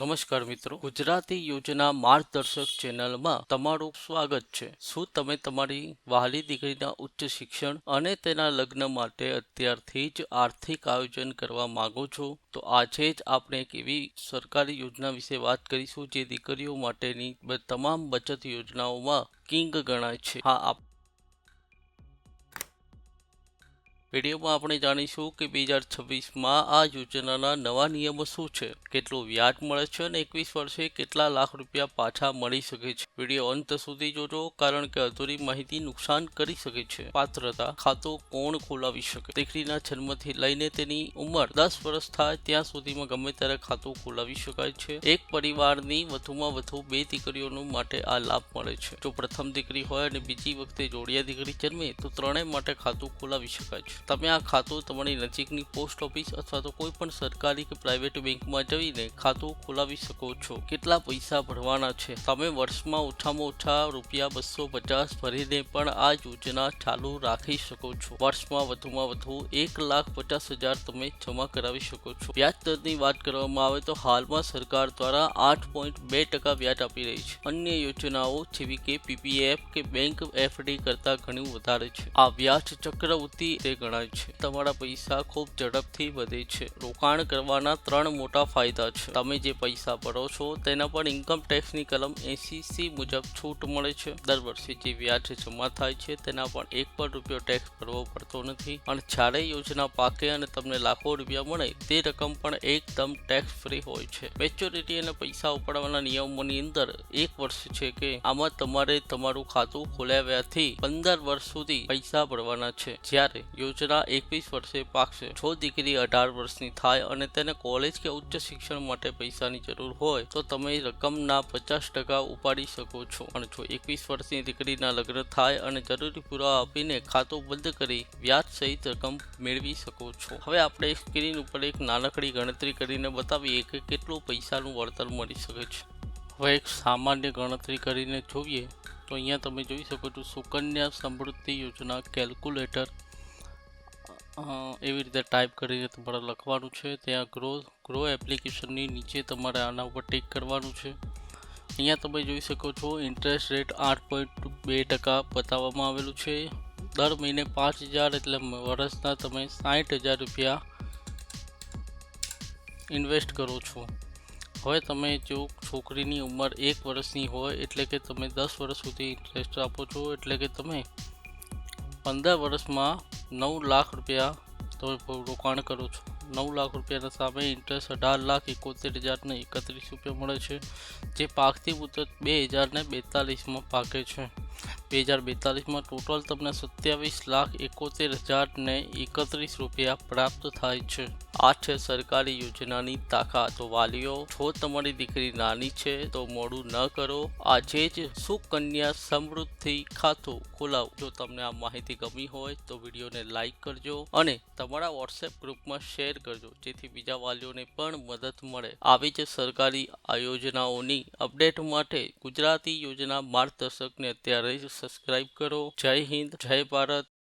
નમસ્કાર મિત્રો, ગુજરાતી યોજના માર્ગદર્શક ચેનલમાં તમારું સ્વાગત છે। શું તમે તમારી વહાલી દીકરીના ઉચ્ચ શિક્ષણ અને તેના લગ્ન માટે અત્યારથી જ આર્થિક આયોજન કરવા માંગો છો? તો આજે જ આપણે એક એવી સરકારી યોજના વિશે વાત કરીશું જે દીકરીઓ માટેની તમામ બચત યોજનાઓમાં કિંગ ગણાય છે। વિડીયોમાં આપણે જાણીશું કે 2026માં આ યોજનાના નવા નિયમો શું છે, કેટલું વ્યાજ મળે છે અને 21 વર્ષે કેટલા લાખ રૂપિયા પાછા મળી શકે છે। વિડીયો અંત સુધી જોજો, કારણ કે અધૂરી માહિતી નુકસાન કરી શકે છે। પાત્રતા: ખાતું કોણ ખોલાવી શકે? દીકરીના જન્મથી લઈને તેની ઉંમર 10 વર્ષ થાય ત્યાં સુધીમાં ગમે ત્યારે ખાતું ખોલાવી શકાય છે। એક પરિવારની વધુમાં વધુ 2 દીકરીઓનો માટે આ લાભ મળે છે। જો પ્રથમ દીકરી હોય અને બીજી વખતે જોડિયા દીકરી જન્મે તો ત્રણેય માટે ખાતું ખોલાવી શકાય છે। તમે આ ખાતું તમારી નજીકની પોસ્ટ ઓફિસ અથવા તો કોઈ પણ સરકારી કે પ્રાઇવેટ બેંકમાં જઈને ખાતું ખોલાવી શકો છો। કેટલા પૈસા ભરવાના છે? તમે વર્ષમાં ઓછામાં ઓછા રૂપિયા 250 ભરીને પણ આ યોજના ચાલુ રાખી શકો છો। વર્ષમાં વધુમાં વધુ 1,50,000 તમે જમા કરાવી શકો છો। વ્યાજ દરની વાત કરવામાં આવે તો હાલમાં સરકાર દ્વારા 8.2% વ્યાજ આપી રહી છે। અન્ય યોજનાઓ જેવી કે પીપીએફ કે બેંક એફડી કરતા ઘણું વધારે છે। આ વ્યાજ ચક્રવૃત્તિ તે ગણાય છે। તમારા પૈસા ખૂબ ઝડપથી વધે છે। રોકાણ કરવાના 3 મોટા ફાયદા છે। તમે જે પૈસા ભરો છો તેના પર ઇન્કમ ટેક્સની કલમ 80C મુજબ છૂટ મળે છે। દર વર્ષે જે વ્યાજ જમા થાય છે તેના પર 1 પણ રૂપિયો ટેક્સ ભરવો પડતો નથી અને જ્યારે યોજના પાકે અને તમને લાખો રૂપિયા મળે તે રકમ પણ એકદમ ટેક્સ ફ્રી હોય છે। મેચ્યોરિટી અને પૈસા ઉપાડવાના નિયમોની અંદર 1 વર્ષ છે કે આમાં તમારે તમારું ખાતું ખોલાવ્યાથી 15 વર્ષ સુધી પૈસા ભરવાના છે। જ્યારે યોજના 21 વર્ષે પાકશે, જો દીકરી 18 વર્ષની થાય અને તેને કોલેજ કે ઉચ્ચ શિક્ષણ માટે પૈસાની જરૂર હોય તો તમે રકમના 50% ઉપાડી શકો છો અને જો 21 વર્ષની દીકરીના લગ્ન થાય અને જરૂરી પુરાવા આપીને ખાતું બંધ કરી વ્યાજ સહિત રકમ મેળવી શકો છો। હવે આપણે સ્ક્રીન ઉપર એક નાનકડી ગણતરી કરીને બતાવીએ કે કેટલું પૈસાનું વળતર મળી શકે છે। હવે એક સામાન્ય ગણતરી કરીને જોઈએ તો અહીંયા તમે જોઈ શકો છો સુકન્યા સમૃદ્ધિ યોજના કેલ્ક્યુલેટર એવી રીતે ટાઈપ કરીને તમારે લખવાનું છે। ત્યાં ગ્રો એપ્લિકેશનની નીચે તમારે આના ઉપર ટિક કરવાનું છે। અહીંયા તમે જોઈ શકો છો ઇન્ટરેસ્ટ રેટ 8.2% બતાવવામાં આવેલું છે। દર મહિને 5,000 એટલે વર્ષના તમે 60,000 રૂપિયા ઇન્વેસ્ટ કરો છો। હવે તમે જો છોકરીની ઉંમર 1 વર્ષની હોય એટલે કે તમે 10 વર્ષ સુધી ઇન્ટરેસ્ટ આપો છો, એટલે કે તમે 15 વર્ષમાં 9 લાખ રૂપિયા તમે રોકાણ કરો છો। 9 લાખ રૂપિયાના સામે ઇન્ટરેસ્ટ 18,71,031 રૂપિયા મળે છે, જે પાકતી મુદત 2042માં પાકે છે। 2042માં ટોટલ તમને 27,71,031 રૂપિયા પ્રાપ્ત થાય છે। આ છે સરકારી યોજનાની તાકાત। તો વાલીઓ, જો તમારી દીકરી નાની છે તો મોડું ન કરો, આજે જ સુકન્યા સમૃદ્ધિ ખાતું ખોલાવો। જો તમને આ માહિતી ગમી હોય તો વિડીયોને લાઈક કરજો અને તમારા વોટ્સએપ ગ્રુપમાં શેર કરજો, જેથી બીજા વાલીઓને પણ મદદ મળે। આવી જ સરકારી યોજનાઓની અપડેટ માટે ગુજરાતી યોજના માર્ગદર્શકને અત્યારે જ સબસ્ક્રાઇબ કરો। જય હિન્દ, જય ભારત।